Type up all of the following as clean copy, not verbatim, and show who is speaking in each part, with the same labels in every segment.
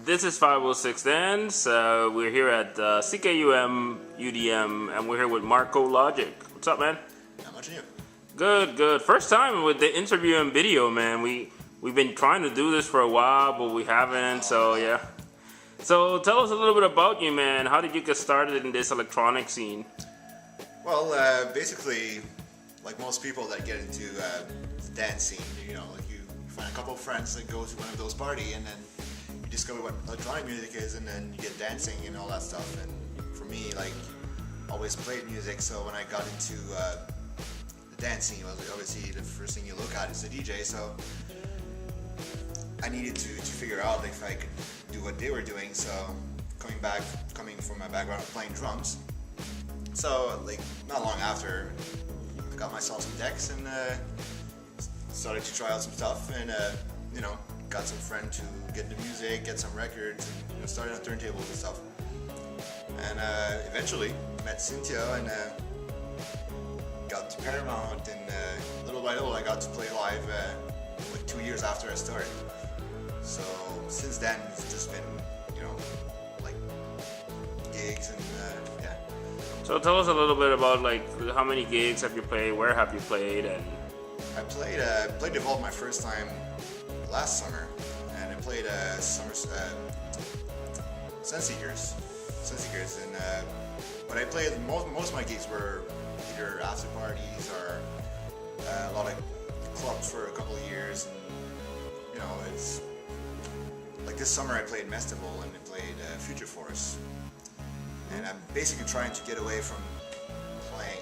Speaker 1: This is 506 Dance. We're here at CKUM UDM, and we're here with Marco Logik. What's up, man?
Speaker 2: Not much new.
Speaker 1: Good, good. First time with the interview and video, man. We've been trying to do this for a while, but we haven't. So yeah. So tell us a little bit about you, man. How did you get started in this electronic scene?
Speaker 2: Well, basically, like most people that get into the dance scene, you know, like you find a couple of friends that go to one of those parties, and then you discover what electronic music is, and then you get dancing and all that stuff. And for me, like, always played music, so when I got into the dance scene, obviously the first thing you look at is the DJ. So I needed to figure out if I could do what they were doing. So coming from my background of playing drums. So, like, not long after, I got myself some decks and started to try out some stuff, and you know, got some friend to get the music, get some records, and you know, started on turntables and stuff. And eventually met Cynthia and got to Paramount, and little by little I got to play live like 2 years after I started. So since then it's just been, you know, like gigs and yeah.
Speaker 1: So tell us a little bit about, like, how many gigs have you played, where have you played, and...
Speaker 2: I played Evolve my first time last summer, and I played Sunseekers, and but I played most of my gigs were either after parties or a lot of clubs for a couple of years, and you know, it's like this summer I played Mestival and I played Future Force. And I'm basically trying to get away from playing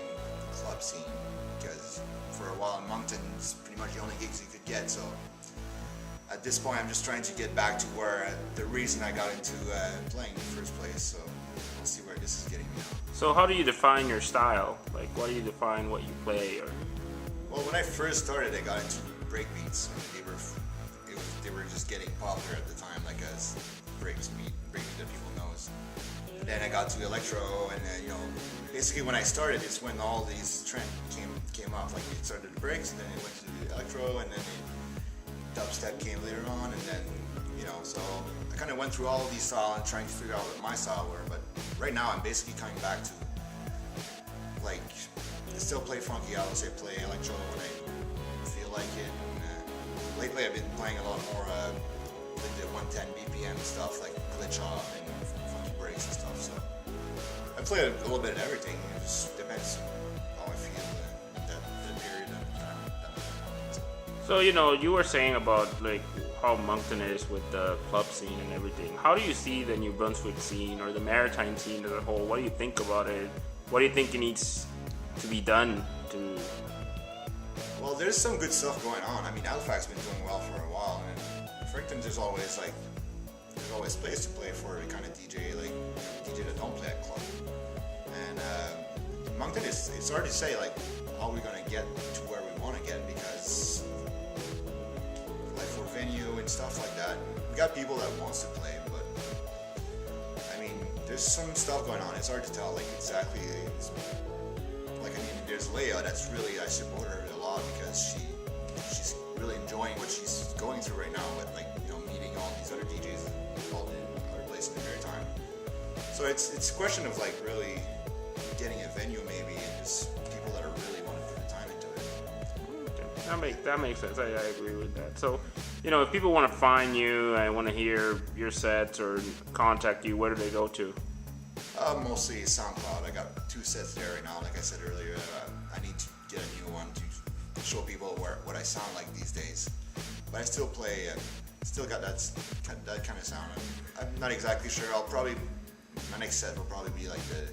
Speaker 2: club scene, because for a while in Moncton it's pretty much the only gigs you could get. So at this point I'm just trying to get back to where the reason I got into playing in the first place. So we'll see where this is getting me now.
Speaker 1: So how do you define your style? Like, what do you define what you play? Or...
Speaker 2: Well, when I first started I got into breakbeats. They were just getting popular at the time, like as breakbeat that people knows. Then I got to electro, and you know, basically when I started, it's when all these trends came up. Like it started the breaks, and then it went to the electro, and then the dubstep came later on, and then you know, so I kind of went through all of these styles and trying to figure out what my style were. But right now, I'm basically coming back to like I still play funky. I always say play electro when I feel like it. And, lately, I've been playing a lot more like the 110 BPM stuff, like glitch off and breaks and stuff. So I play a little bit of everything. It just depends how I feel in that period of time.
Speaker 1: So, you know, you were saying about like how Moncton is with the club scene and everything. How do you see the New Brunswick scene or the maritime scene as a whole? What do you think about it? What do you think it needs to be done to...
Speaker 2: Well, there's some good stuff going on. I mean, Halifax has been doing well for a while, and in Fredericton there's always place to play for a kind of DJ, like DJ that don't play at club. And Moncton it's hard to say like how we're gonna get to where we want to get, because like for venue and stuff like that, we got people that wants to play, but I mean there's some stuff going on. It's hard to tell like exactly. Like, I mean, there's Leah that's really, I support her a lot because she's really enjoying what she's going through right now with, like, you know, meeting all these other DJs all in other places at the very time. So it's a question of like really getting a venue maybe, and just people that are really want to put the time into it.
Speaker 1: That makes sense. I agree with that. So, you know, if people want to find you and want to hear your sets or contact you, where do they go to?
Speaker 2: Mostly SoundCloud. I got 2 sets there right now. Like I said earlier, I need to get a new one to show people what I sound like these days. But I still play, still got that kind of sound. I'm not exactly sure. My next set will probably be like the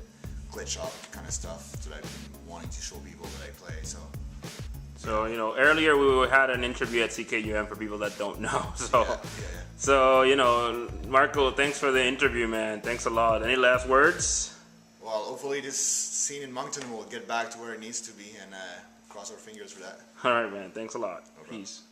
Speaker 2: glitch up kind of stuff that I've been wanting to show people that I play. So,
Speaker 1: you know, earlier we had an interview at CKUM for people that don't know. So,
Speaker 2: yeah.
Speaker 1: So, you know, Marco, thanks for the interview, man. Thanks a lot. Any last words?
Speaker 2: Well, hopefully this scene in Moncton will get back to where it needs to be, and cross our fingers for that.
Speaker 1: All right, man. Thanks a lot.
Speaker 2: No problem.
Speaker 1: Peace.